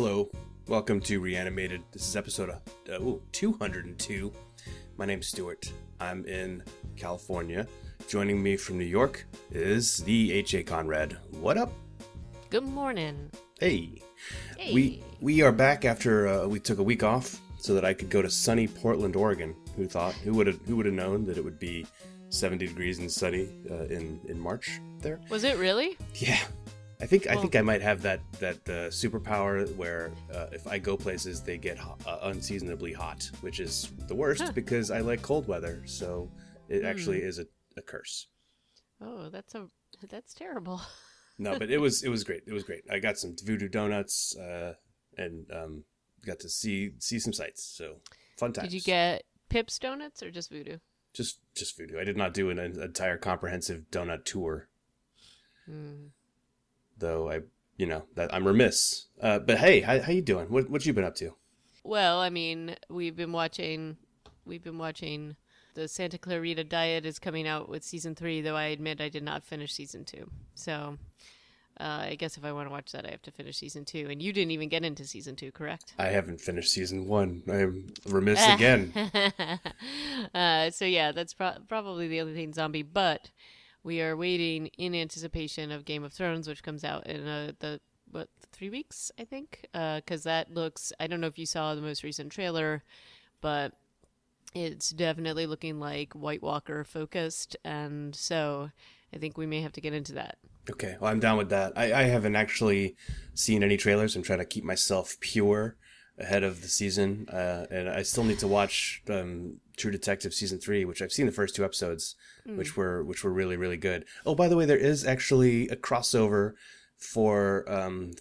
Hello, welcome to Reanimated. This is episode 202. My name's Stuart. I'm in California. Joining me from New York is the H.A. Conrad. What up? Good morning. Hey. Hey. We are back after we took a week off so that I could go to sunny Portland, Oregon. Who would have known that it would be 70 degrees and sunny in March there? Was it really? Yeah. I think I might have that superpower where if I go places, they get unseasonably hot, which is the worst because I like cold weather. So it actually is a curse. Oh, that's terrible. No, but it was great. It was great. I got some voodoo donuts and got to see some sights. So fun times. Did you get Pips donuts or just voodoo? Just voodoo. I did not do an entire comprehensive donut tour. Though that I'm remiss. But hey, how you doing? What you been up to? Well, I mean, we've been watching the Santa Clarita Diet is coming out with season 3, though I admit I did not finish season 2. So I guess if I want to watch that, I have to finish season 2. And you didn't even get into season 2, correct? I haven't finished season 1. I am remiss again. So yeah, that's probably the only thing zombie, but we are waiting in anticipation of Game of Thrones, which comes out in 3 weeks, I think? Because that looks, I don't know if you saw the most recent trailer, but it's definitely looking like White Walker focused, and so I think we may have to get into that. Okay, well, I'm down with that. I haven't actually seen any trailers. I'm trying to keep myself pure ahead of the season, and I still need to watch True Detective season 3, which I've seen the first 2 episodes, which were really, really good. Oh, by the way, there is actually a crossover for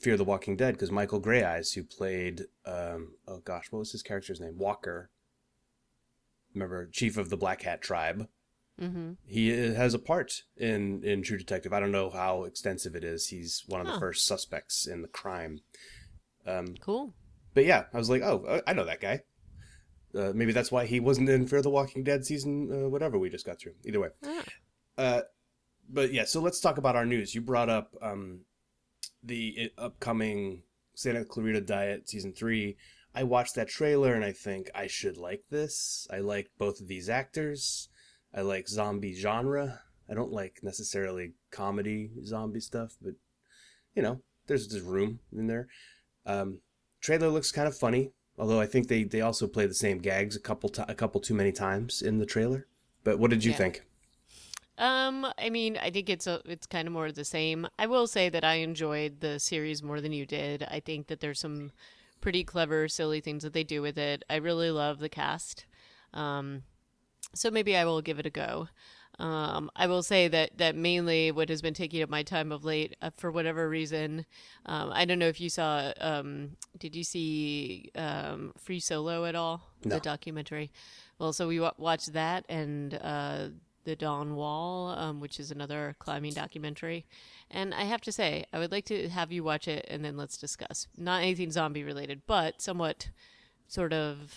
Fear the Walking Dead, because Michael Greyeyes, who played what was his character's name? Walker. Remember, chief of the Black Hat tribe. Mm-hmm. He has a part in True Detective. I don't know how extensive it is. He's one of the first suspects in the crime. Cool. But yeah, I was like, oh, I know that guy. Maybe that's why he wasn't in Fear the Walking Dead season, whatever we just got through. Either way. But yeah, so let's talk about our news. You brought up the upcoming Santa Clarita Diet season 3. I watched that trailer and I think I should like this. I like both of these actors. I like zombie genre. I don't like necessarily comedy zombie stuff, but there's room in there. Trailer looks kind of funny, although I think they also play the same gags a couple too many times in the trailer. But what did you think? I mean, I think it's kind of more of the same. I will say that I enjoyed the series more than you did. I think that there's some pretty clever, silly things that they do with it. I really love the cast. So maybe I will give it a go. I will say that mainly what has been taking up my time of late, for whatever reason, I don't know if you saw, did you see Free Solo at all? No. The documentary? Well, so we watched that and The Dawn Wall, which is another climbing documentary. And I have to say, I would like to have you watch it and then let's discuss. Not anything zombie related, but somewhat sort of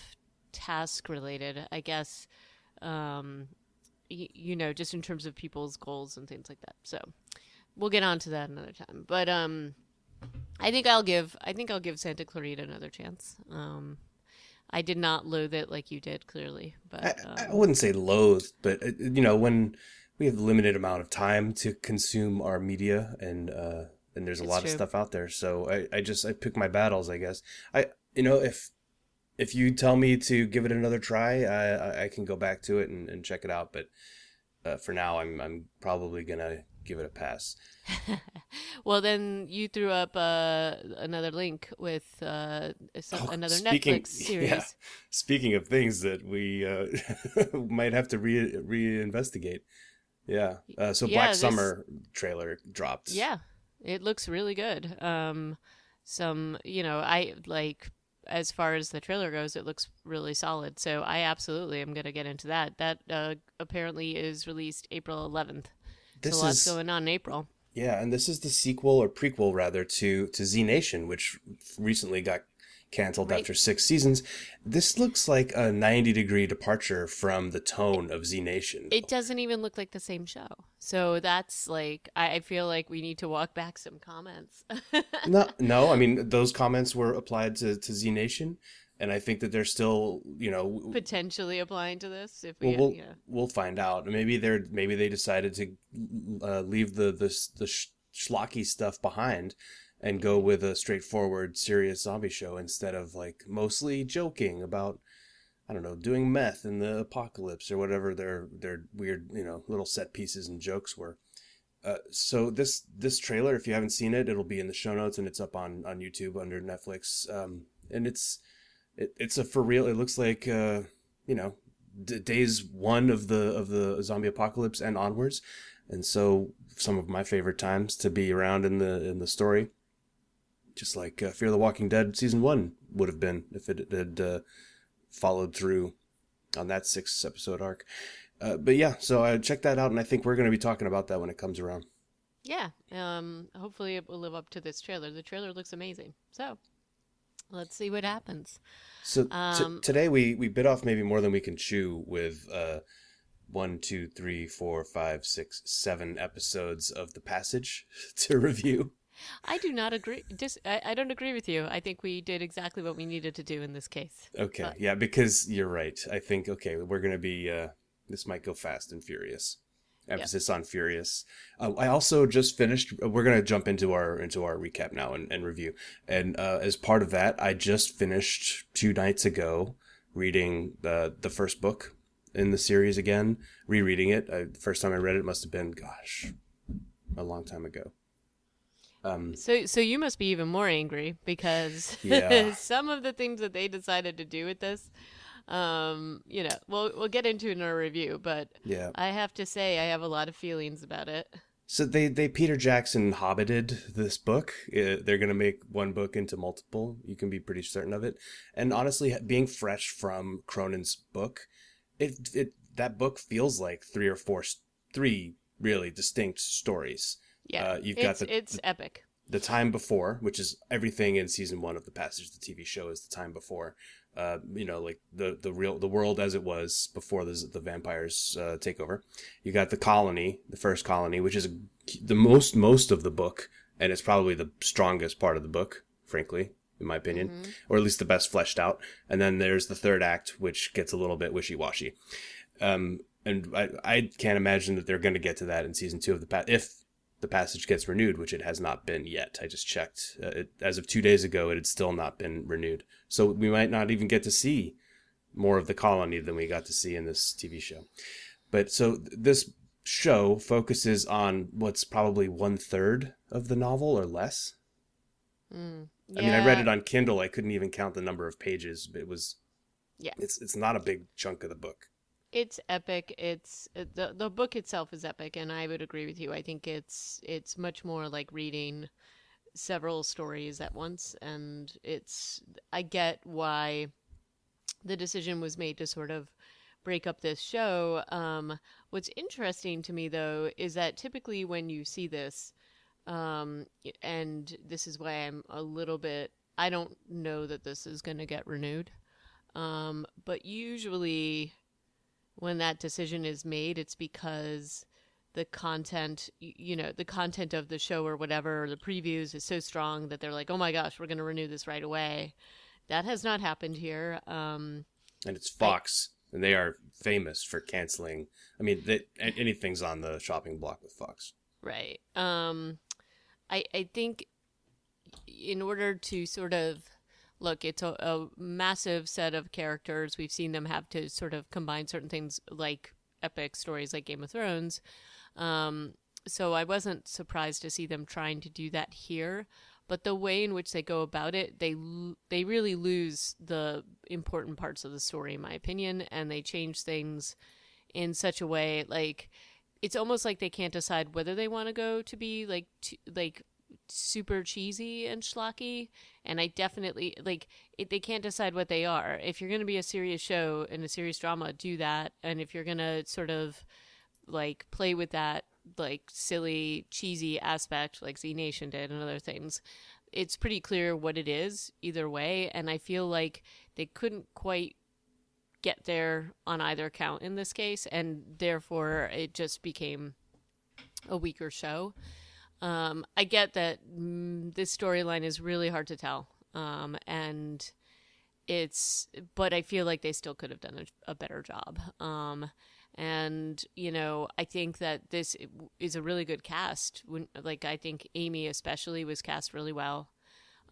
task related, I guess. Just in terms of people's goals and things like that. So we'll get on to that another time. But I think I'll give Santa Clarita another chance. I did not loathe it like you did, clearly. But I wouldn't say loathe, but when we have a limited amount of time to consume our media, and there's a lot of stuff out there, so I pick my battles, I guess. If you tell me to give it another try, I can go back to it and check it out. But for now, I'm probably gonna give it a pass. Well, then you threw up another link with another Netflix series. Yeah. Speaking of things that we might have to reinvestigate. Yeah. Black Summer trailer dropped. Yeah, it looks really good. I like. As far as the trailer goes, it looks really solid. So I absolutely am going to get into that. That apparently is released April 11th. So lots going on in April. Yeah, and this is the sequel or prequel rather to Z Nation, which recently got canceled Right. after 6 seasons. This looks like a 90-degree departure from the tone of Z Nation. It doesn't even look like the same show. So that's like, I feel like we need to walk back some comments. No, no. I mean, those comments were applied to Z Nation, and I think that they're still, Potentially applying to this if well, we, yeah. we'll find out. Maybe they decided to leave the schlocky stuff behind and go with a straightforward, serious zombie show instead of like mostly joking about, I don't know, doing meth in the apocalypse or whatever their weird, little set pieces and jokes were. So this trailer, if you haven't seen it, it'll be in the show notes and it's up on YouTube under Netflix. And it's a for real. It looks like days one of the zombie apocalypse and onwards, and so some of my favorite times to be around in the story, just like Fear the Walking Dead season 1 would have been if it had followed through on that 6 episode arc. But yeah, so I checked that out, and I think we're going to be talking about that when it comes around. Yeah. Hopefully it will live up to this trailer. The trailer looks amazing. So let's see what happens. So today we bit off maybe more than we can chew with 1, 2, 3, 4, 5, 6, 7 episodes of The Passage to review. I do not agree. I don't agree with you. I think we did exactly what we needed to do in this case. Okay, But, yeah, because you're right. I think, we're going to be, this might go fast and furious. Emphasis on furious. I also just finished, we're going to jump into our recap now and review. And as part of that, I just finished 2 nights ago reading the first book in the series again, rereading it. The first time I read it must have been, a long time ago. so you must be even more angry because Yeah. some of the things that they decided to do with this, we'll get into in our review, but Yeah. I have to say I have a lot of feelings about it. So they Peter Jackson hobbited this book. They're going to make one book into multiple. You can be pretty certain of it. And honestly, being fresh from Cronin's book, that book feels like three really distinct stories. Yeah, You've got it's epic. the time before, which is everything in season 1 of The Passage, the TV show, is the time before. Like the world as it was before the vampires take over. You got the colony, the first colony, which is the most of the book, and it's probably the strongest part of the book, frankly, in my opinion, or at least the best fleshed out. And then there's the third act, which gets a little bit wishy-washy. And I can't imagine that they're going to get to that in season 2 of if The Passage gets renewed, which it has not been yet. I just checked. As of 2 days ago, it had still not been renewed. So we might not even get to see more of the colony than we got to see in this TV show. But so this show focuses on what's probably 1/3 of the novel or less. Yeah. I mean, I read it on Kindle. I couldn't even count the number of pages. It was, Yeah. it's not a big chunk of the book. It's epic. It's the book itself is epic, and I would agree with you. I think it's much more like reading several stories at once, and I get why the decision was made to sort of break up this show. What's interesting to me though is that typically when you see this, and this is why I'm a little bit, I don't know that this is going to get renewed, but usually when that decision is made, it's because the content, the content of the show or whatever, or the previews is so strong that they're like, oh my gosh, we're going to renew this right away. That has not happened here. And it's Fox, and they are famous for canceling. I mean, anything's on the shopping block with Fox. Right. I think in order to sort of look, it's a massive set of characters. We've seen them have to sort of combine certain things like epic stories like Game of Thrones. So I wasn't surprised to see them trying to do that here. But the way in which they go about it, they really lose the important parts of the story, in my opinion, and they change things in such a way, like, it's almost like they can't decide whether they want to go to be like super cheesy and schlocky, and I definitely they can't decide what they are. If you're going to be a serious show and a serious drama, do that, and if you're going to sort of like play with that like silly cheesy aspect like Z Nation did and other things, it's pretty clear what it is either way, and I feel like they couldn't quite get there on either count in this case, and therefore it just became a weaker show. I get that this storyline is really hard to tell, and but I feel like they still could have done a better job. And I think that this is a really good cast. I think Amy especially was cast really well.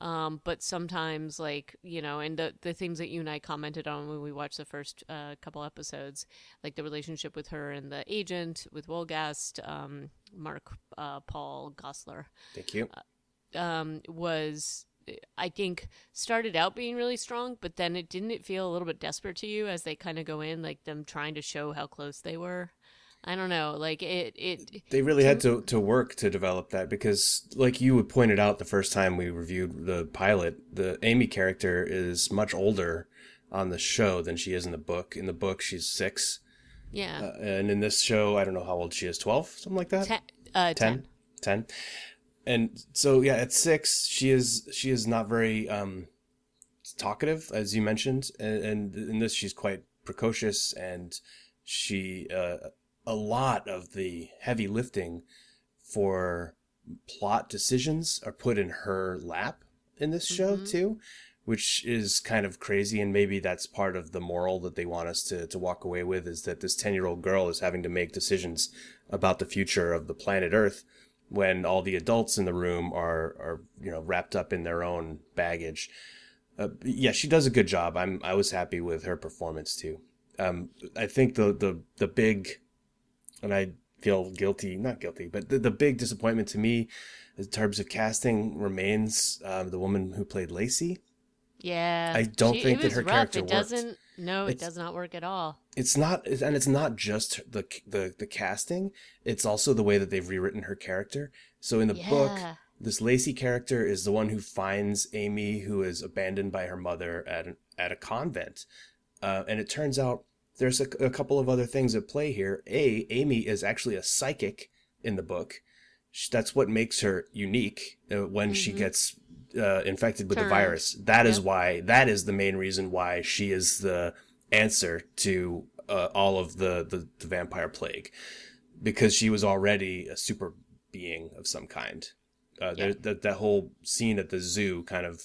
But sometimes, and the things that you and I commented on when we watched the first couple episodes, like the relationship with her and the agent, with Wolgast, Mark Paul Gosselaar, Thank you. Was, I think, started out being really strong, but then didn't it feel a little bit desperate to you as they kind of go in, like them trying to show how close they were? I don't know, they really had to work to develop that, because like you had pointed out the first time we reviewed the pilot, the Amy character is much older on the show than she is in the book. In the book, she's 6. Yeah. And in this show, I don't know how old she is, 12, something like that? 10. 10. And so, yeah, at 6, she is not very talkative, as you mentioned. And in this, she's quite precocious, and she... a lot of the heavy lifting for plot decisions are put in her lap in this show too, which is kind of crazy. And maybe that's part of the moral that they want us to walk away with, is that this 10-year-old girl is having to make decisions about the future of the planet Earth when all the adults in the room are wrapped up in their own baggage. Yeah, she does a good job. I was happy with her performance too. I think the big, and I feel not guilty, but the big disappointment to me in terms of casting remains the woman who played Lacey. Yeah. I don't think that her rough. character it worked. doesn't No, it does not work at all. It's not, and it's not just the casting, it's also the way that they've rewritten her character. So in the book, this Lacey character is the one who finds Amy, who is abandoned by her mother at a convent. And it turns out there's a couple of other things at play here. Amy is actually a psychic in the book. That's what makes her unique when she gets infected with the virus. That is why, that is the main reason why she is the answer to all of the vampire plague, because she was already a super being of some kind. That whole scene at the zoo kind of,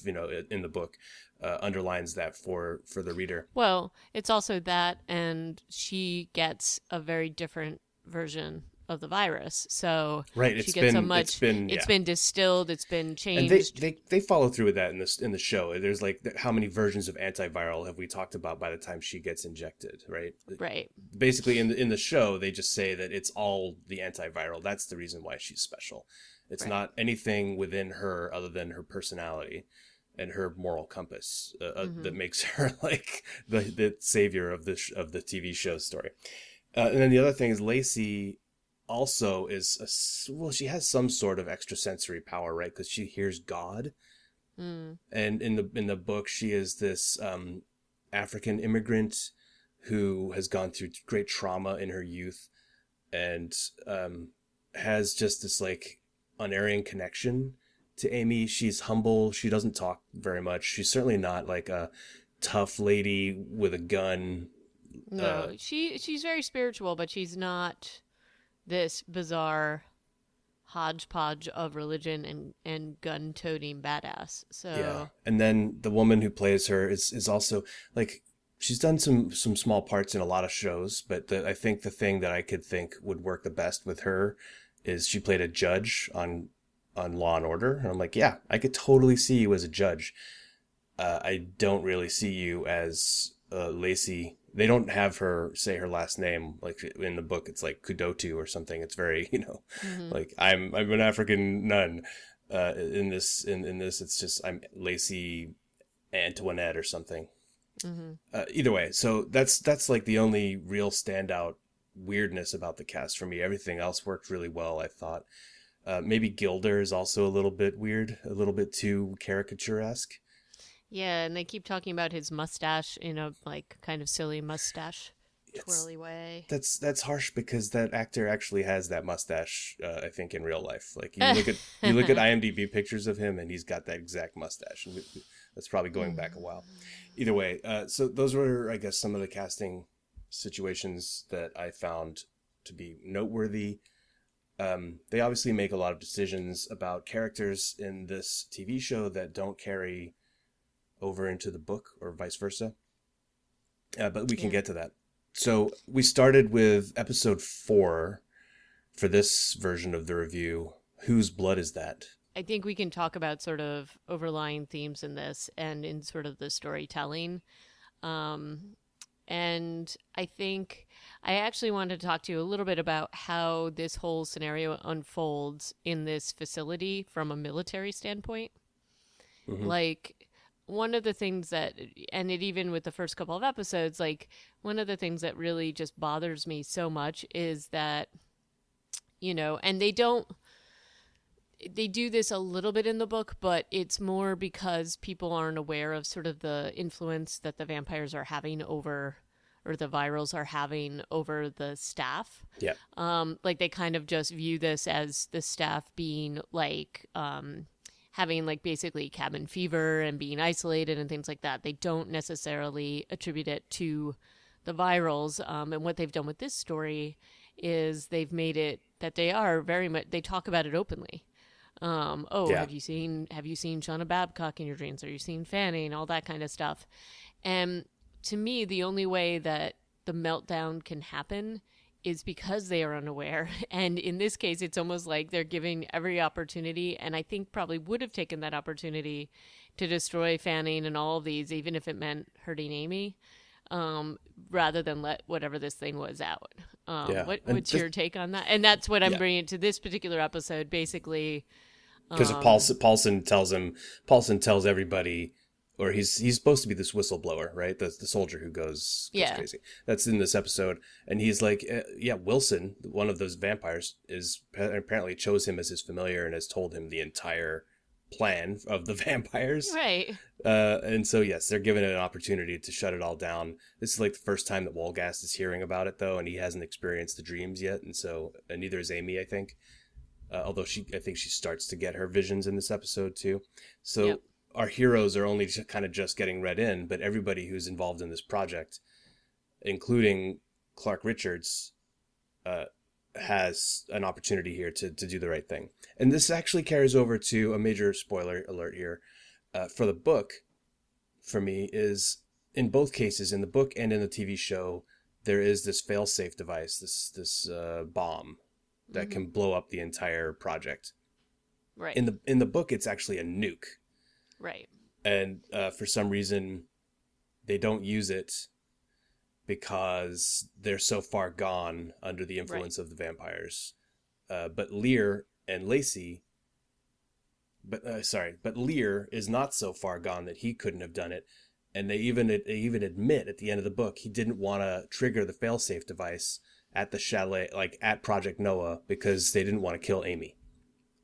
in the book, underlines that for the reader. Well, it's also that, and she gets a very different version of the virus. So right, she gets it's been distilled, it's been changed. And they follow through with that in the show. There's like how many versions of antiviral have we talked about by the time she gets injected, right? Right. Basically, in the show, they just say that it's all the antiviral. That's the reason why she's special. It's not anything within her other than her personality and her moral compass that makes her like the savior of the TV show story. And then the other thing is Lacey also is she has some sort of extrasensory power, right? Because she hears God. And in the book, she is this African immigrant who has gone through great trauma in her youth and has just this like unerring connection to Amy. She's humble. She doesn't talk very much. She's certainly not like a tough lady with a gun. No, she's very spiritual, but she's not this bizarre hodgepodge of religion and gun-toting badass. So yeah, and then the woman who plays her is also like, she's done some small parts in a lot of shows, but I think the thing that I could think would work the best with her is she played a judge on Law and Order, and I'm like, yeah, I could totally see you as a judge. I don't really see you as Lacey. They don't have her say her last name like in the book. It's like Kudotu or something. It's very like I'm an African nun. In this it's just I'm Lacey Antoinette or something. Either way, so that's like the only real standout weirdness about the cast for me. Everything else worked really well, I thought. Maybe Gilder is also a little bit weird, a little bit too caricature-esque. Yeah, and they keep talking about his mustache, like kind of silly mustache twirly way. That's harsh because that actor actually has that mustache. I think in real life, like you look at IMDb pictures of him, and he's got that exact mustache. And that's probably going back a while. Either way, so those were, I guess, some of the casting situations that I found to be noteworthy. They obviously make a lot of decisions about characters in this TV show that don't carry over into the book or vice versa. But we can get to that. So we started with episode 4 for this version of the review. Whose blood is that? I think we can talk about sort of overlying themes in this and in sort of the storytelling. And I think I actually wanted to talk to you a little bit about how this whole scenario unfolds in this facility from a military standpoint. Mm-hmm. Like, one of the things that, and it even with the first couple of episodes, like, one of the things that really just bothers me so much is that, you know, and they do this a little bit in the book, but it's more because people aren't aware of sort of the influence that the vampires are having over, or the virals are having over the staff. Yeah. Like, they kind of just view this as the staff being like, having like basically cabin fever and being isolated and things like that. They don't necessarily attribute it to the virals. And what they've done with this story is they've made it that they are very much, they talk about it openly. Have you seen Shauna Babcock in your dreams? Are you seeing Fanny and all that kind of stuff? And to me, the only way that the meltdown can happen is because they are unaware. And in this case, it's almost like they're giving every opportunity, and I think probably would have taken that opportunity to destroy Fanning and all of these, even if it meant hurting Amy, rather than let whatever this thing was out. What's your take on that? And that's what I'm bringing to this particular episode, basically. Because Paulson tells everybody, or he's supposed to be this whistleblower, right? The soldier who goes crazy. That's in this episode. And he's like, Wilson, one of those vampires, apparently chose him as his familiar and has told him the entire plan of the vampires. Right. And so, yes, they're given it an opportunity to shut it all down. This is like the first time that Wolgast is hearing about it, though, and he hasn't experienced the dreams yet. And neither is Amy, I think. Although I think she starts to get her visions in this episode, too. So our heroes are only kind of just getting read in, but everybody who's involved in this project, including Clark Richards, has an opportunity here to do the right thing. And this actually carries over to a major spoiler alert here. For the book, for me, is in both cases, in the book and in the TV show, there is this fail-safe device, this bomb that can blow up the entire project. Right. In the book, it's actually a nuke. Right. And for some reason, they don't use it because they're so far gone under the influence of the vampires. But Lear and Lacey, but Lear is not so far gone that he couldn't have done it. And they even admit at the end of the book he didn't want to trigger the failsafe device at the chalet, like at Project Noah, because they didn't want to kill Amy.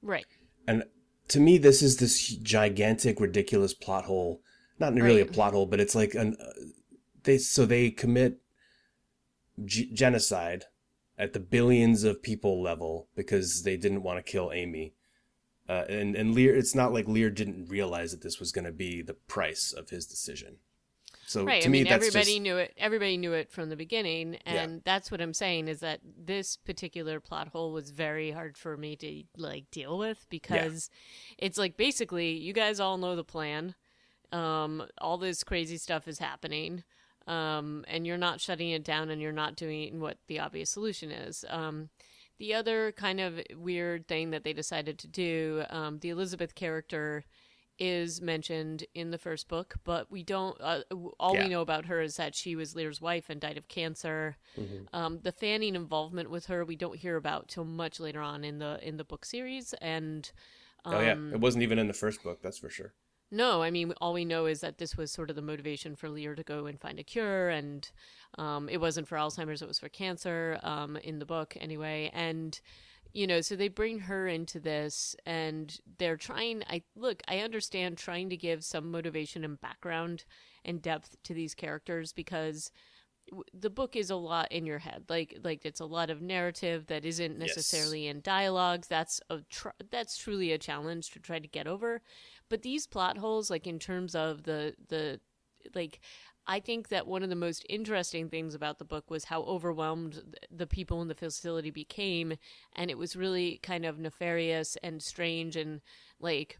Right. And to me, this is this gigantic, ridiculous plot hole. Not really a plot hole, but it's like they commit genocide at the billions of people level because they didn't want to kill Amy. And Lear, it's not like Lear didn't realize that this was going to be the price of his decision. So to me, that's everybody knew it. Everybody knew it from the beginning, and that's what I'm saying is that this particular plot hole was very hard for me to like deal with because it's like basically you guys all know the plan. All this crazy stuff is happening, and you're not shutting it down, and you're not doing what the obvious solution is. The other kind of weird thing that they decided to do, the Elizabeth character is mentioned in the first book, but we don't, we know about her is that she was Lear's wife and died of cancer. Mm-hmm. The Fanning involvement with her, we don't hear about till much later on in the book series. And, it wasn't even in the first book. That's for sure. No, I mean, all we know is that this was sort of the motivation for Lear to go and find a cure, and it wasn't for Alzheimer's, it was for cancer, in the book anyway. And, you know, so they bring her into this, and they're trying, I understand trying to give some motivation and background and depth to these characters, because the book is a lot in your head. Like it's a lot of narrative that isn't Yes. necessarily in dialogues. That's truly a challenge to try to get over. But these plot holes, like in terms of the like, I think that one of the most interesting things about the book was how overwhelmed the people in the facility became, and it was really kind of nefarious and strange, and like,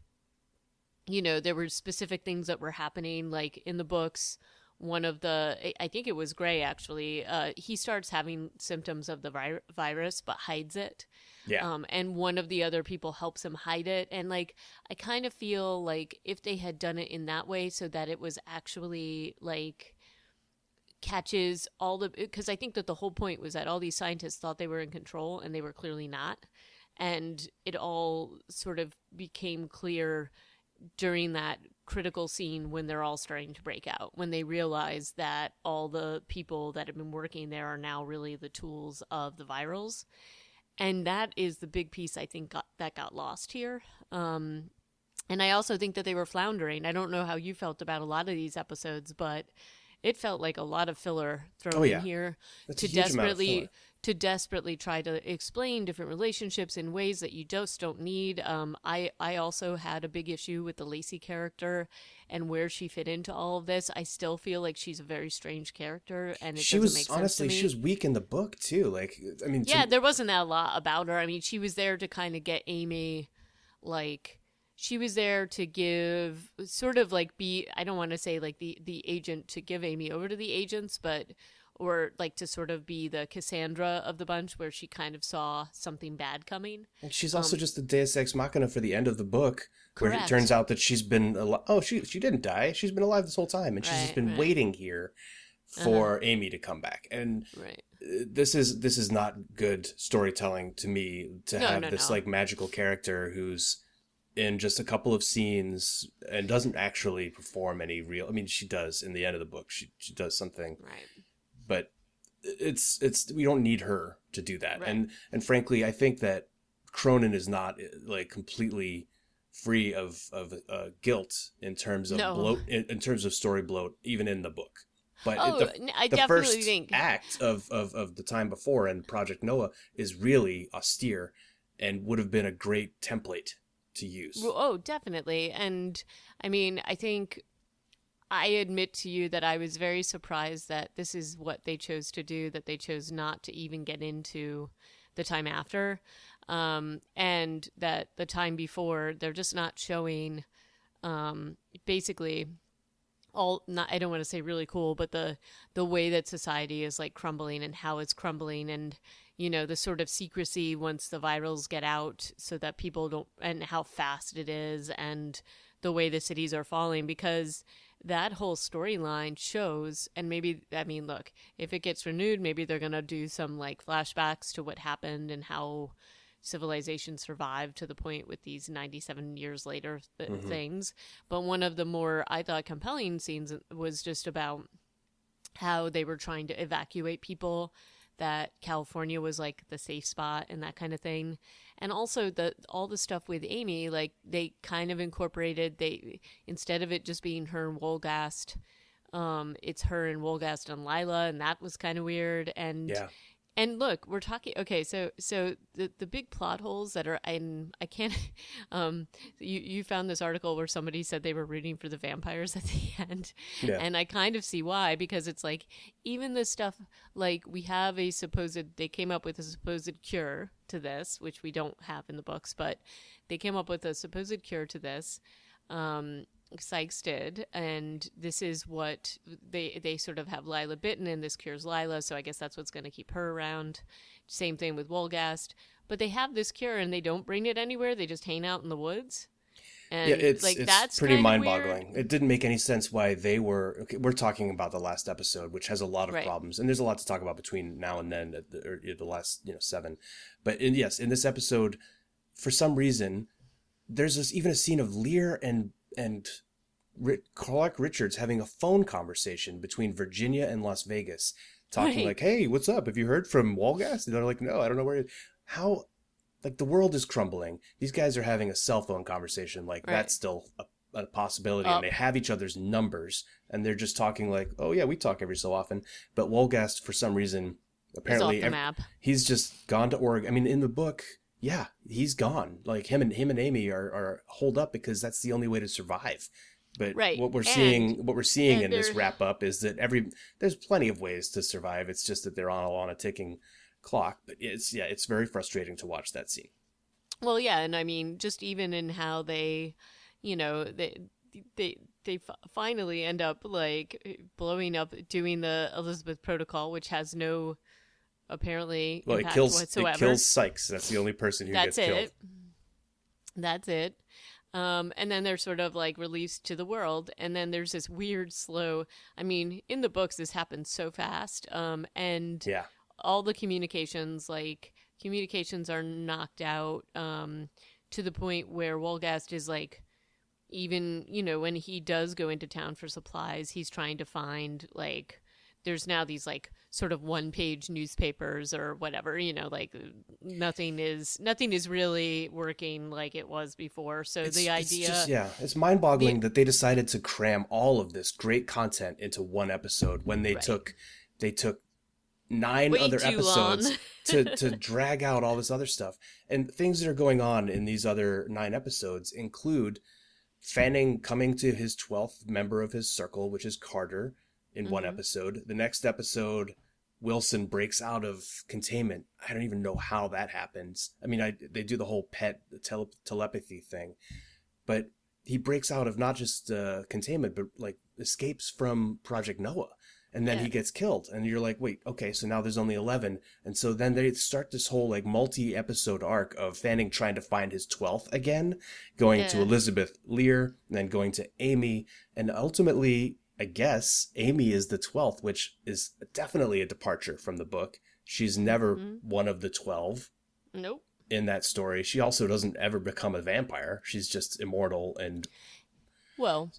there were specific things that were happening, like in the books. One of I think it was Gray actually, he starts having symptoms of the virus but hides it. Yeah. And one of the other people helps him hide it. And like, I kind of feel like if they had done it in that way so that it was actually like catches all the, because I think that the whole point was that all these scientists thought they were in control and they were clearly not. And it all sort of became clear during that critical scene when they're all starting to break out, when they realize that all the people that have been working there are now really the tools of the virals. And that is the big piece I think that got lost here. And I also think that they were floundering. I don't know how you felt about a lot of these episodes, but it felt like a lot of filler Oh thrown in yeah. here That's a to huge amount of filler. desperately try to explain different relationships in ways that you just don't need. I also had a big issue with the Lacey character and where she fit into all of this. I still feel like she's a very strange character, and it She doesn't was make sense to honestly, she me. was weak in the book too. Like, I mean, Yeah, there wasn't a lot about her. I mean, she was there to kind of get Amy, like, she was there to give, sort of like be, I don't want to say like the agent to give Amy over to the agents, but, or like to sort of be the Cassandra of the bunch where she kind of saw something bad coming. and she's also just the Deus Ex Machina for the end of the book, where it turns Correct. out that she's been oh, she didn't die. She's been alive this whole time, and she's just Right, been right. waiting here Uh-huh. for Amy to come back. And Right. this is not good storytelling to me, to No, have no, this no. like magical character who's in just a couple of scenes and doesn't actually perform any real. I mean, she does in the end of the book. She does something, Right. but it's we don't need her to do that. Right. And frankly, I think that Cronin is not like completely free of guilt in terms of No. bloat, in terms of story bloat, even in the book. But Oh, I the definitely first think. act of the time before and Project Noah is really austere and would have been a great template to use. Well, oh, definitely. And I mean, I think I admit to you that I was very surprised that this is what they chose to do, that they chose not to even get into the time after. And that the time before, they're just not showing basically all, not, I don't want to say really cool, but the way that society is like crumbling and how it's crumbling, and the sort of secrecy once the virals get out so that people don't, and how fast it is, and the way the cities are falling, because that whole storyline shows, and maybe, I mean, look, if it gets renewed, maybe they're going to do some like flashbacks to what happened and how civilization survived to the point with these 97 years later Mm-hmm. things. But one of the more, I thought, compelling scenes was just about how they were trying to evacuate people, that California was like the safe spot and that kind of thing. And also all the stuff with Amy, like they kind of incorporated, they, instead of it just being her and Wolgast, it's her and Wolgast and Lila, and that was kind of weird. Yeah. And look, we're talking, okay, so the big plot holes that are, and I can't, you found this article where somebody said they were rooting for the vampires at the end, Yeah. and I kind of see why, because it's like, even this stuff, like we have they came up with a supposed cure to this, which we don't have in the books, but they came up with a supposed cure to this. Sykes did, and this is what they sort of have Lila bitten, and this cures Lila, so I guess that's what's going to keep her around. Same thing with Wolgast, but they have this cure and they don't bring it anywhere. They just hang out in the woods, and Yeah, it's like that's pretty kind of mind-boggling. weird. It didn't make any sense why they were. Okay, we're talking about the last episode, which has a lot of Right. problems, and there's a lot to talk about between now and then, or the last 7. But yes, in this episode, for some reason, there's even a scene of Lear and Clark Richards having a phone conversation between Virginia and Las Vegas, talking Right. like, "Hey, what's up? Have you heard from Walgast?" And they're like, "No, I don't know where." How, like, the world is crumbling. These guys are having a cell phone conversation. Like, Right. that's still a possibility, Oh, and they have each other's numbers, and they're just talking like, oh yeah, we talk every so often. But Wolgast, for some reason, is off apparently the map. he's just gone to Oregon. I mean, in the book, yeah, he's gone. Like him and Amy are holed up because that's the only way to survive. But Right. what we're seeing And in this they're wrap up is that there's plenty of ways to survive. It's just that they're on a ticking clock. But it's very frustrating to watch that scene. well, yeah, and I mean, just even in how they, you know, finally end up like blowing up, doing the Elizabeth protocol, which has no apparently Well, impact it whatsoever. kills Sykes. That's the only person who That's gets killed. it. That's it. And then they're sort of like released to the world, and then there's this weird slow. I mean, in the books, this happens so fast, and Yeah. all the communications are knocked out, to the point where Wolgast is like, even when he does go into town for supplies, he's trying to find like, there's now these like sort of one page newspapers or whatever, like nothing is really working like it was before. So the idea, It's just, it's the mind-boggling that they decided to cram all of this great content into one episode when right, they took nine way other too long. episodes to drag out all this other stuff. And things that are going on in these other 9 episodes include Fanning coming to his 12th member of his circle, which is Carter, in one Hmm. episode. The next episode, Wilson breaks out of containment. I don't even know how that happens. I mean, they do the whole pet telepathy thing, but he breaks out of not just containment, but like escapes from Project Noah. And then Yeah, he gets killed. And you're like, wait, okay, so now there's only 11. And so then they start this whole like multi-episode arc of Fanning trying to find his 12th again, going to yeah. Elizabeth Lear, then going to Amy. And ultimately, I guess, Amy is the 12th, which is definitely a departure from the book. She's never Hmm. one of the 12 Nope. in that story. She also doesn't ever become a vampire. She's just immortal and Well,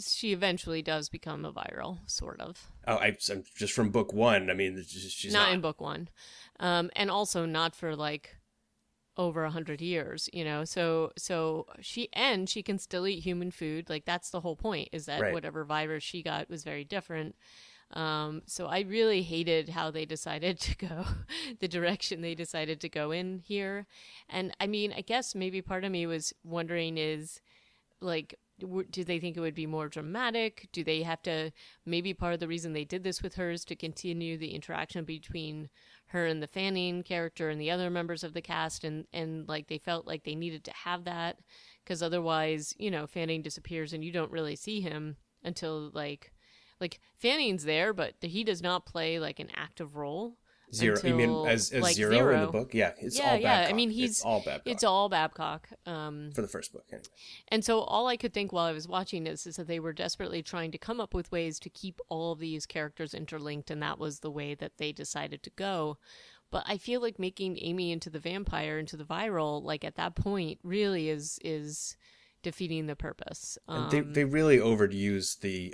she eventually does become a viral, sort of. I'm just from book 1. I mean, she's Not not. in book one, and also not for like over 100 years. So she can still eat human food. Like that's the whole point. Is that Right. whatever virus she got was very different. So I really hated how they decided to go, the direction they decided to go in here. And I mean, I guess maybe part of me was wondering is like, do they think it would be more dramatic? Do they have to, maybe part of the reason they did this with her is to continue the interaction between her and the Fanning character and the other members of the cast, and like they felt like they needed to have that because otherwise, Fanning disappears and you don't really see him until like Fanning's there, but he does not play like an active role Zero. You mean until as like Zero in the zero. book? Yeah, it's Yeah, all yeah. Babcock. I mean, It's all Babcock it's all Babcock. for the first book. Anyway. And so all I could think while I was watching this is that they were desperately trying to come up with ways to keep all of these characters interlinked, and that was the way that they decided to go. But I feel like making Amy into the vampire, into the viral, like at that point, really is defeating the purpose. And they really overuse the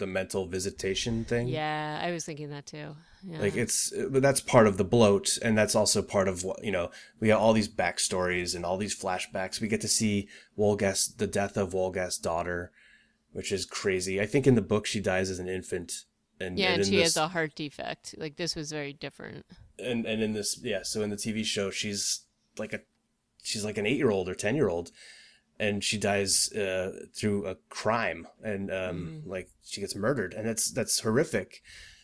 mental visitation thing. Yeah, I was thinking that too. Like Yeah. but that's part of the bloat, and that's also part of what we got all these backstories and all these flashbacks. We get to see the death of Wolgast's daughter, which is crazy. I think in the book she dies as an infant, Yeah, and and in she has this a heart defect. Like this was very different. and in this so in the TV show she's like an 8-year-old or 10-year-old, and she dies through a crime, and Hmm. like she gets murdered, and that's horrific.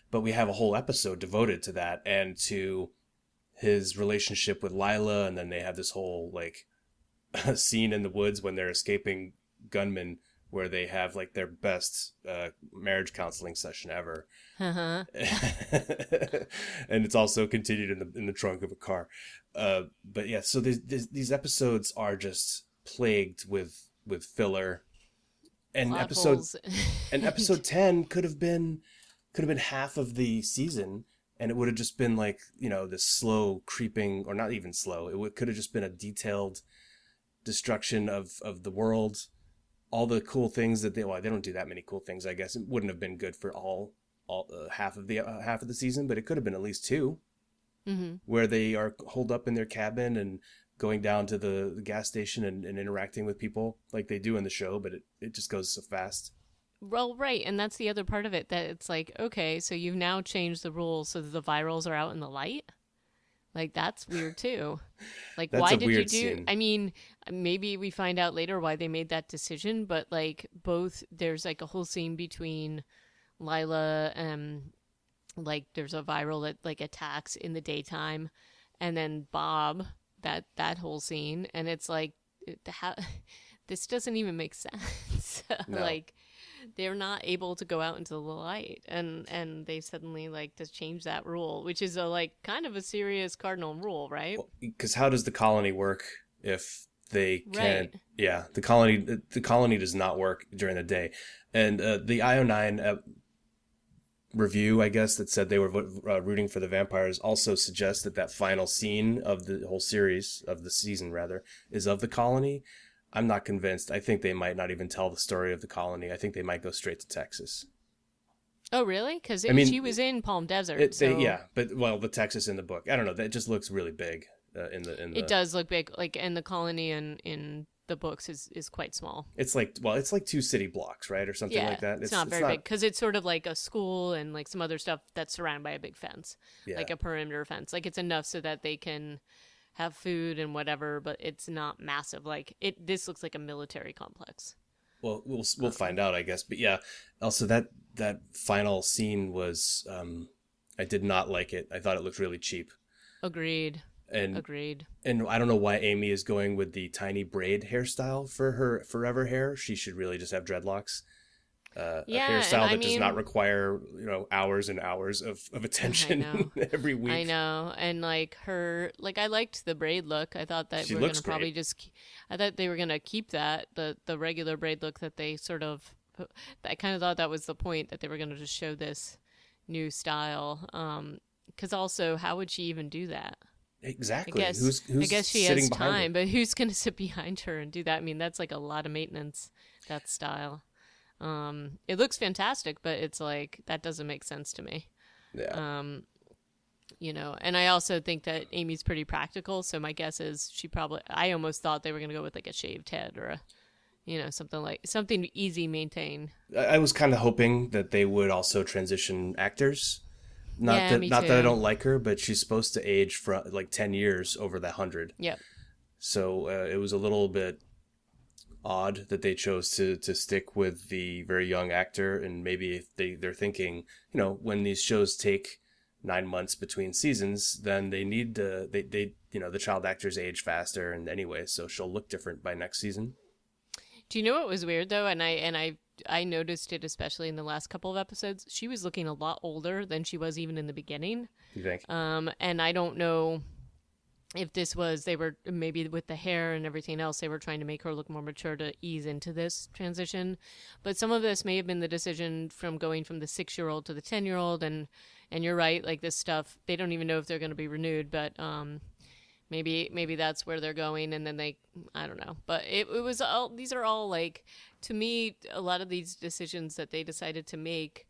But we have a whole episode devoted to that and to his relationship with Lila, and then they have this whole like scene in the woods when they're escaping gunmen, where they have like their best marriage counseling session ever. Uh-huh. And it's also continued in the trunk of a car. But yeah, so these episodes are just plagued with filler, and Plot holes. episode 10 could have been half of the season, and it would have just been like this slow creeping, or not even slow. Could have just been a detailed destruction of the world, all the cool things that they don't do that many cool things. I guess it wouldn't have been good for all half of the season, but it could have been at least 2, Hmm. where they are holed up in their cabin and going down to the gas station and interacting with people like they do in the show, but it just goes so fast. Well, right, and that's the other part of it, that it's like, okay, so you've now changed the rules so that the virals are out in the light. Like, that's weird too. Like, That's why a did you weird do? scene. I mean, maybe we find out later why they made that decision, but like, both there's like a whole scene between Lila and like there's a viral that like attacks in the daytime, and then Bob, that whole scene, and it's like, how, this doesn't even make sense. No. Like, they're not able to go out into the light, and they suddenly like to change that rule, which is a like kind of a serious cardinal rule, right? Because how does the colony work if they can't? Right. Yeah, the colony does not work during the day, and the IO9 review, I guess, that said they were rooting for the vampires also suggests that that final scene of the whole series, of the season rather, is of the colony. I'm not convinced. I think they might not even tell the story of the colony. I think they might go straight to Texas. Oh, really? Because I mean, she was in Palm Desert, so yeah, but well, the Texas in the book, I don't know. That just looks really big in the. it does look big. Like, and the colony in the books is quite small. It's like two city blocks, right, or something Yeah, like that. it's not very big because it's sort of like a school and like some other stuff that's surrounded by a big fence, Yeah. like a perimeter fence. Like, it's enough so that they can have food and whatever, but it's not massive. Like, this looks like a military complex. Well, we'll find out, I guess. But yeah, also that final scene was I did not like it. I thought it looked really cheap. Agreed. And Agreed. and I don't know why Amy is going with the tiny braid hairstyle for her forever hair. She should really just have dreadlocks. Yeah, a hairstyle and that does not require hours and hours of attention every week. I know, and like her, like, I liked the braid look. I thought that She we're looks gonna probably great. I thought they were gonna keep that the regular braid look that they sort of. I kind of thought that was the point, that they were gonna just show this new style. Because also, how would she even do that? Exactly. Who's Who's I guess she sitting has behind her? time, but who's gonna sit behind her and do that? I mean, that's like a lot of maintenance. That style. It looks fantastic, but it's like, that doesn't make sense to me. Yeah. And I also think that Amy's pretty practical, so my guess is I almost thought they were going to go with like a shaved head or something easy maintain. I was kind of hoping that they would also transition actors. Me Not that I too. don't like her, but she's supposed to age for like 10 years over the 100. Yep. So it was a little bit odd that they chose to stick with the very young actor, and maybe if they're thinking, when these shows take 9 months between seasons, then they need to the child actors age faster, and anyway, so she'll look different by next season. Do you know what was weird though? And I noticed it especially in the last couple of episodes. She was looking a lot older than she was even in the beginning. You think? And I don't know if they were maybe with the hair and everything else, they were trying to make her look more mature to ease into this transition. But some of this may have been the decision from going from the 6-year-old to the 10-year-old. And you're right, like, this stuff, they don't even know if they're going to be renewed, but maybe that's where they're going. And then I don't know. But it was all, these are all like, to me, a lot of these decisions that they decided to make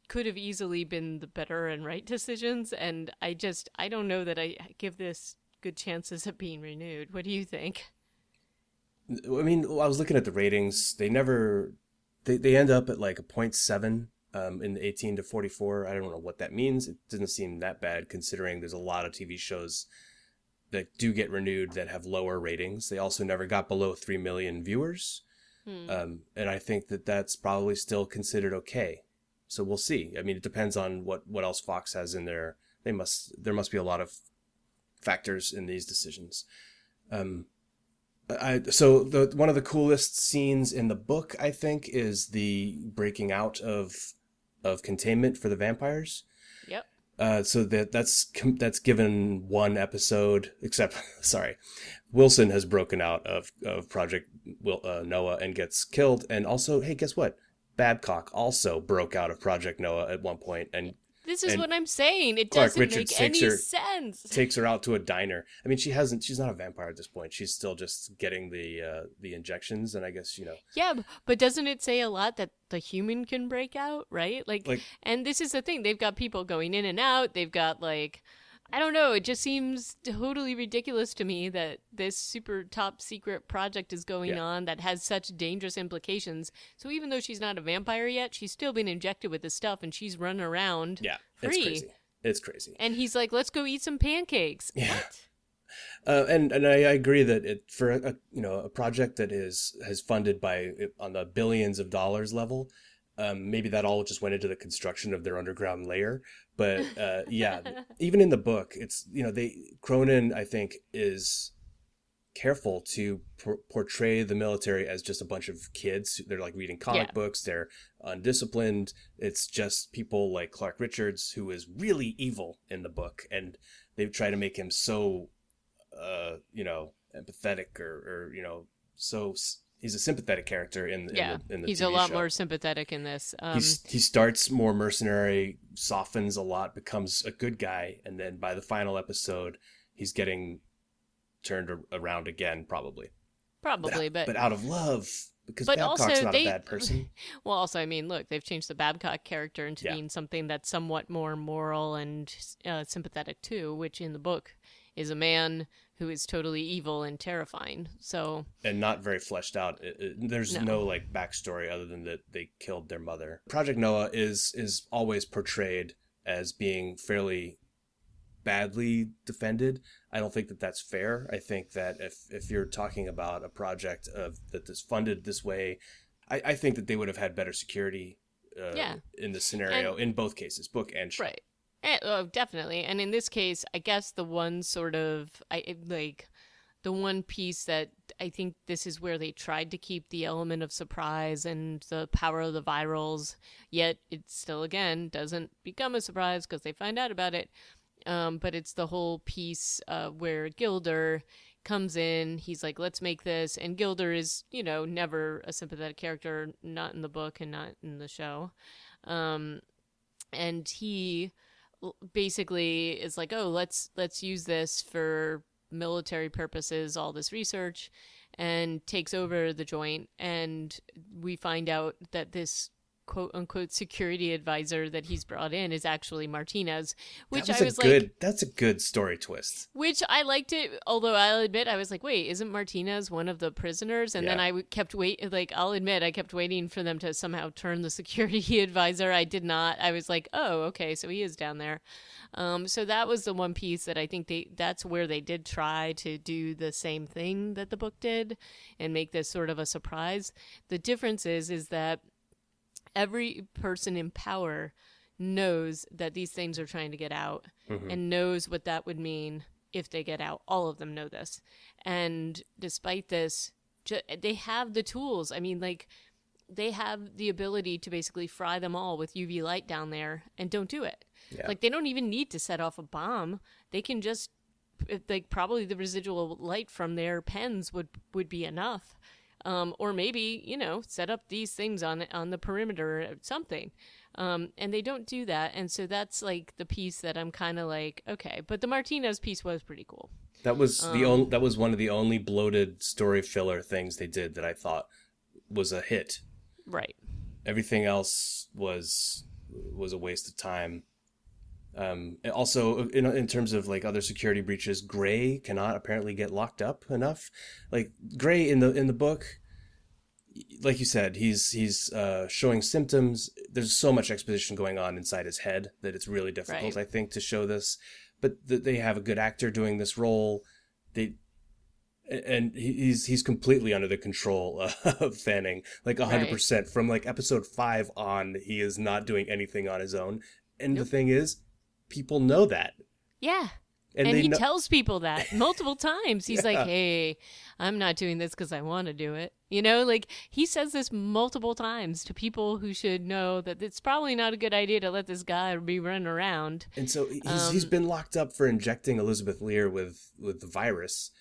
could have easily been the better and right decisions. And I don't know that I give this good chances of being renewed. What do you think? I mean, I was looking at the ratings. They end up at like a 0.7 in the 18 to 44. I don't know what that means. It doesn't seem that bad considering there's a lot of TV shows that do get renewed that have lower ratings. They also never got below 3 million viewers. And I think that that's probably still considered okay. So we'll see. I mean, it depends on what else Fox has in there. There must be a lot of factors in these decisions. One of the coolest scenes in the book, I think, is the breaking out of containment for the vampires. Yep. So that's given one episode, except sorry, Wilson has broken out of Project Noah and gets killed, and also, hey, guess what? Babcock also broke out of Project Noah at one point, and This is what I'm saying. It Clark doesn't Richards make any sense. takes her out to a diner. I mean, she's not a vampire at this point. She's still just getting the injections, and I guess Yeah, but doesn't it say a lot that the human can break out, right? Like, and this is the thing. They've got people going in and out. They've got like I don't know. It just seems totally ridiculous to me that this super top secret project is going Yeah. on that has such dangerous implications. So even though she's not a vampire yet, she's still been injected with this stuff and she's running around Yeah, it's free. crazy. It's crazy. And he's like, let's go eat some pancakes. Yeah. What? And I agree that it for a project that has funded by on the billions of dollars level, maybe that all just went into the construction of their underground layer. But yeah, even in the book, it's Cronin, I think, is careful to portray the military as just a bunch of kids. They're like reading comic Yeah. books. They're undisciplined. It's just people like Clark Richards, who is really evil in the book, and they try to make him so empathetic or he's a sympathetic character in Yeah, the he's TV a lot show. more sympathetic in this. He starts more mercenary, softens a lot, becomes a good guy, and then by the final episode, he's getting turned around again, probably. Probably, but out of love, because but Babcock's also not a bad person. well, also, I mean, look, they've changed the Babcock character into Yeah. being something that's somewhat more moral and sympathetic too, which in the book is a man who is totally evil and terrifying. So And not very fleshed out. There's no like backstory other than that they killed their mother. Project Noah is always portrayed as being fairly badly defended. I don't think that that's fair. I think that if you're talking about a project that is funded this way, I think that they would have had better security in the scenario in both cases, book and show. right. Oh, definitely. And in this case, I guess the one the one piece that I think this is where they tried to keep the element of surprise and the power of the virals, yet it still, again, doesn't become a surprise because they find out about it. But it's the whole piece where Gilder comes in, he's like, let's make this. And Gilder is, never a sympathetic character, not in the book and not in the show. And he basically is like, oh, let's use this for military purposes, all this research, and takes over the joint. And we find out that this quote unquote security advisor that he's brought in is actually Martinez, which that's a good story twist. Which I liked it, although I'll admit I was like, wait, isn't Martinez one of the prisoners? And then I kept I'll admit I kept waiting for them to somehow turn the security advisor. I did not. I was like, oh, okay, so he is down there. So that was the one piece that I think that's where they did try to do the same thing that the book did and make this sort of a surprise. The difference is that every person in power knows that these things are trying to get out and knows what that would mean if they get out. All of them know this. And despite this, they have the tools. I mean, like, they have the ability to basically fry them all with UV light down there and don't do it. Yeah. Like, they don't even need to set off a bomb. They can just, probably the residual light from their pens would be enough. Or maybe, set up these things on the perimeter or something. And they don't do that. And so that's like the piece that I'm kind of like, okay. But the Martinez piece was pretty cool. That was that was one of the only bloated story filler things they did that I thought was a hit. Right. Everything else was a waste of time. Also, in terms of like other security breaches, Gray cannot apparently get locked up enough. Like Gray in the book, like you said, he's showing symptoms. There's so much exposition going on inside his head that it's really difficult, I think, to show this. But they have a good actor doing this role. And he's completely under the control of Fanning, like 100%. From like episode 5 on, he is not doing anything on his own. And the thing is, people know that. Yeah. And he tells people that multiple times. He's like, hey, I'm not doing this because I want to do it. Like he says this multiple times to people who should know that it's probably not a good idea to let this guy be running around. And so he's been locked up for injecting Elizabeth Lear with the virus.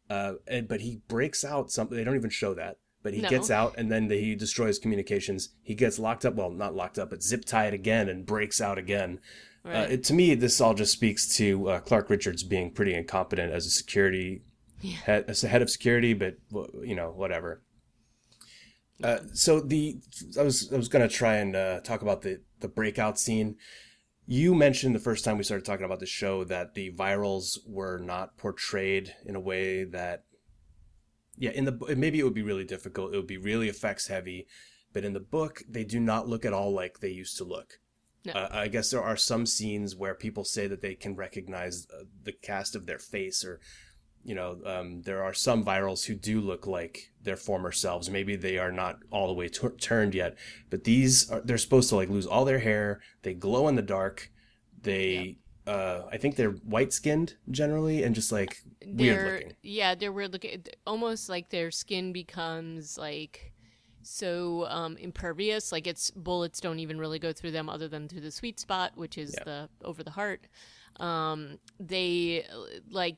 But he breaks out something. They don't even show that. But he gets out, and then he destroys communications. He gets locked up. Well, not locked up, but zip-tied again and breaks out again. Right. To me, this all just speaks to Clark Richards being pretty incompetent as a security head, as a head of security, but whatever. So I was going to try and talk about the breakout scene. You mentioned the first time we started talking about the show that the virals were not portrayed in a way that, yeah, in the maybe it would be really difficult. It would be really effects heavy, but in the book, they do not look at all like they used to look. No. I guess there are some scenes where people say that they can recognize the cast of their face, or there are some virals who do look like their former selves. Maybe they are not all the way turned yet, but they're supposed to like lose all their hair. They glow in the dark. They, I think they're white skinned generally and just like weird looking. Yeah, they're weird looking. Almost like their skin becomes like so impervious, like its bullets don't even really go through them other than through the sweet spot, which is the over the heart. They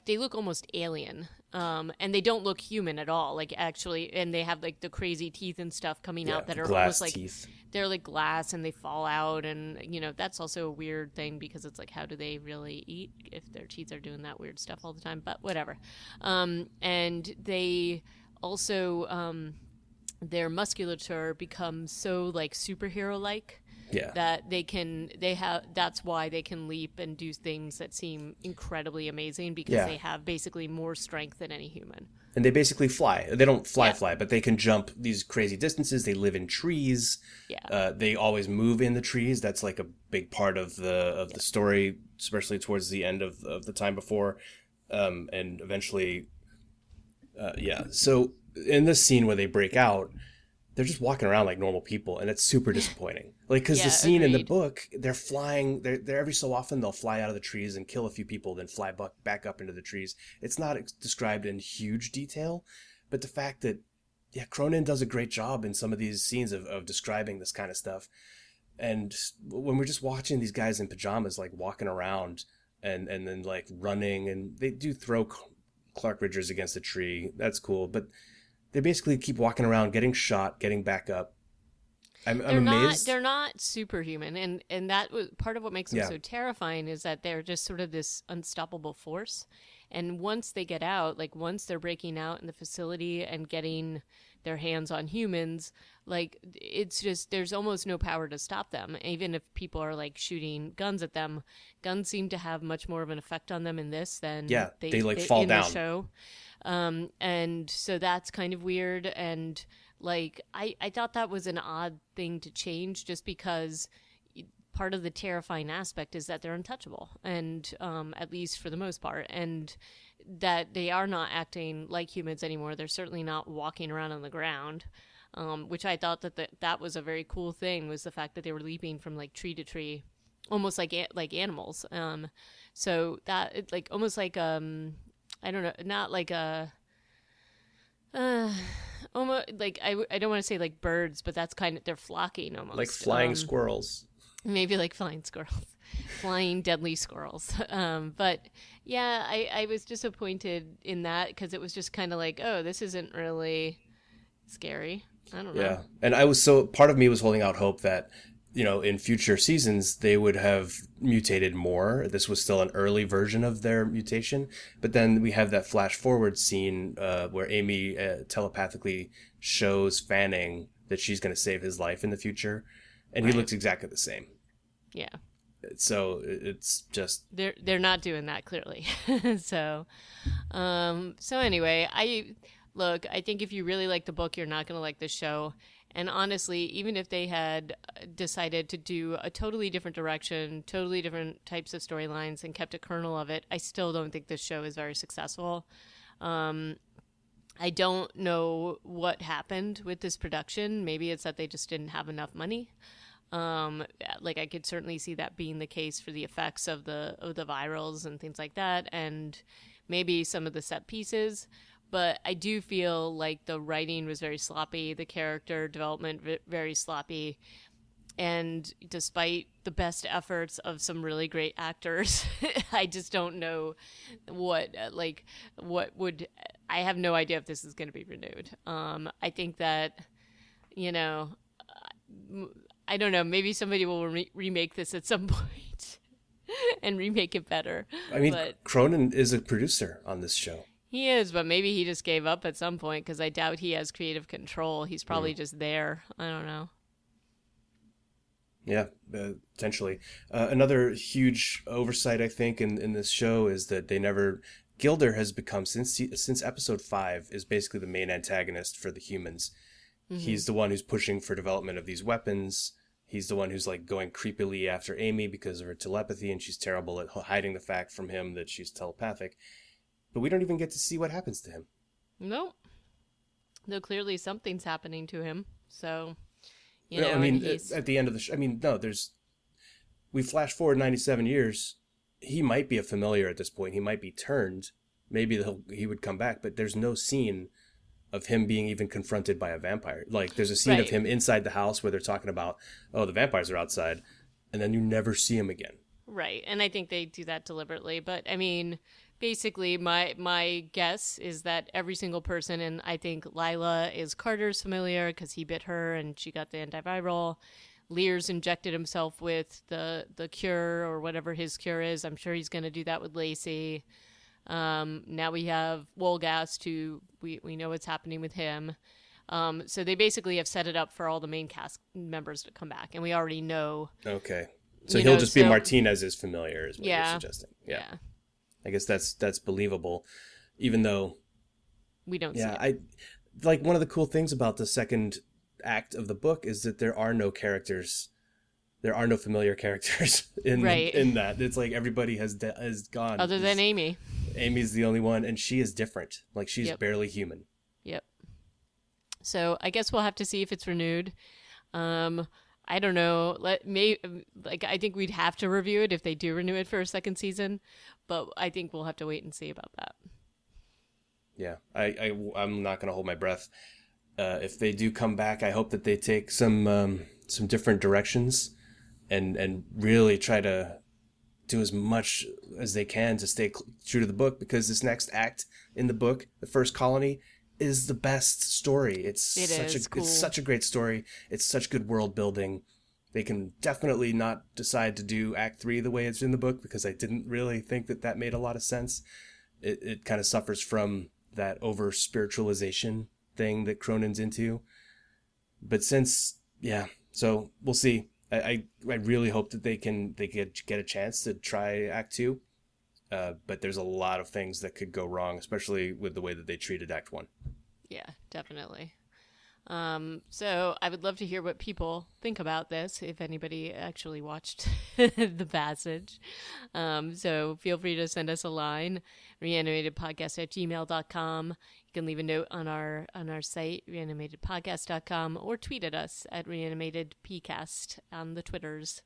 look almost alien, and they don't look human at all, like actually, and they have like the crazy teeth and stuff coming out that are almost like teeth. They're like glass and they fall out, and that's also a weird thing because it's like, how do they really eat if their teeth are doing that weird stuff all the time? But whatever. And they also their musculature becomes so like superhero like that that's why they can leap and do things that seem incredibly amazing, because they have basically more strength than any human. And they basically fly. They don't fly, but they can jump these crazy distances. They live in trees. They always move in the trees. That's like a big part of the story, especially towards the end of the time before, and eventually, So in this scene where they break out, they're just walking around like normal people, and it's super disappointing. Like, because the scene in the book, they're flying. They're every so often they'll fly out of the trees and kill a few people, then fly back up into the trees. It's not described in huge detail, but the fact that Cronin does a great job in some of these scenes of describing this kind of stuff. And when we're just watching these guys in pajamas like walking around and then like running, and they do throw Clark Ridgers against a tree. That's cool, but they basically keep walking around, getting shot, getting back up. I'm amazed. They're not superhuman, and that was part of what makes them so terrifying, is that they're just sort of this unstoppable force. And once they get out, like once they're breaking out in the facility and getting their hands on humans, like it's just, there's almost no power to stop them. Even if people are like shooting guns at them, guns seem to have much more of an effect on them in this than they fall down. The show. And so that's kind of weird. And like, I thought that was an odd thing to change, just because part of the terrifying aspect is that they're untouchable, and at least for the most part, and that they are not acting like humans anymore. They're certainly not walking around on the ground, which I thought that was a very cool thing, was the fact that they were leaping from like tree to tree, almost like animals. So that like almost like I don't know, not like a almost like I don't want to say like birds, but that's kind of, they're flocking almost, like flying squirrels. Maybe like flying squirrels, flying deadly squirrels. But yeah, I was disappointed in that, because it was just kind of like, oh, this isn't really scary. I don't know. Yeah, and part of me was holding out hope that, in future seasons they would have mutated more. This was still an early version of their mutation, but then we have that flash forward scene where Amy telepathically shows Fanning that she's going to save his life in the future. And he looks exactly the same. Yeah. So it's just, they're not doing that, clearly. So anyway, I think if you really like the book, you're not going to like the show. And honestly, even if they had decided to do a totally different direction, totally different types of storylines, and kept a kernel of it, I still don't think this show is very successful. I don't know what happened with this production. Maybe it's that they just didn't have enough money. Like I could certainly see that being the case for the effects of the virals and things like that, and maybe some of the set pieces. But I do feel like the writing was very sloppy, the character development very sloppy, and despite the best efforts of some really great actors, I just don't know what would. I have no idea if this is going to be renewed. I think that, I don't know, maybe somebody will remake this at some point and remake it better. I mean, Cronin is a producer on this show. He is, but maybe he just gave up at some point, because I doubt he has creative control. He's probably just there. I don't know. Yeah, potentially. Another huge oversight, I think, in this show is that they never. Gilder has become since episode 5 is basically the main antagonist for the humans. Hmm. He's the one who's pushing for development of these weapons. He's the one who's like going creepily after Amy because of her telepathy, and she's terrible at hiding the fact from him that she's telepathic. But we don't even get to see what happens to him. Nope. Though clearly something's happening to him. So, I and mean, he's at the end of the show, I mean, no, we flash forward 97 years. He might be a familiar at this point. He might be turned. Maybe he would come back, but there's no scene of him being even confronted by a vampire. Like, there's a scene of right. him inside the house where they're talking about, oh, the vampires are outside, and then you never see him again. Right. And I think they do that deliberately. But I mean, basically my guess is that every single person, and I think Lila is Carter's familiar because he bit her and she got the antiviral. Lear's injected himself with the cure or whatever his cure is. I'm sure he's going to do that with Lacey. Now we have Wolgast, who we know what's happening with him. So they basically have set it up for all the main cast members to come back, and we already know. Okay. So he'll just be Martinez's familiar, is what you're suggesting. Yeah. I guess that's believable, even though we don't see yeah, it. like one of the cool things about the second act of the book is that there are no characters. There are no familiar characters in that. It's like everybody has gone. Other than Amy. Amy's the only one, and she is different. Like, she's Yep. barely human. Yep. So I guess we'll have to see if it's renewed. I don't know. I think we'd have to review it if they do renew it for a second season, but I think we'll have to wait and see about that. Yeah, I'm not gonna hold my breath. If they do come back, I hope that they take some different directions, and really try to do as much as they can to stay true to the book, because this next act in the book, the first colony, is the best story. It's such a great story. It's such good world building. They can definitely not decide to do Act 3 the way it's in the book, because I didn't really think that made a lot of sense. It kind of suffers from that over spiritualization thing that Cronin's into. But so we'll see. I really hope that they get a chance to try Act 2. But there's a lot of things that could go wrong, especially with the way that they treated Act 1. Yeah, definitely. So I would love to hear what people think about this, if anybody actually watched The Passage. So feel free to send us a line, reanimatedpodcast@gmail.com. You can leave a note on our site, reanimatedpodcast.com, or tweet at us at reanimatedpcast on the Twitters.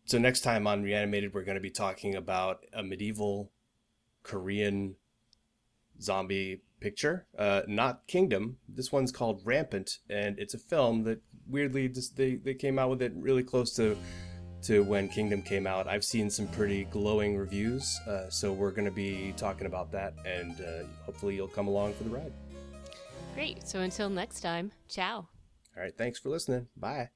So next time on Reanimated, we're going to be talking about a medieval Korean zombie picture, not Kingdom. This one's called Rampant, and it's a film that weirdly just they came out with it really close to when Kingdom came out. I've seen some pretty glowing reviews, so we're going to be talking about that, and hopefully you'll come along for the ride. Great. So until next time, ciao. All right, thanks for listening. Bye.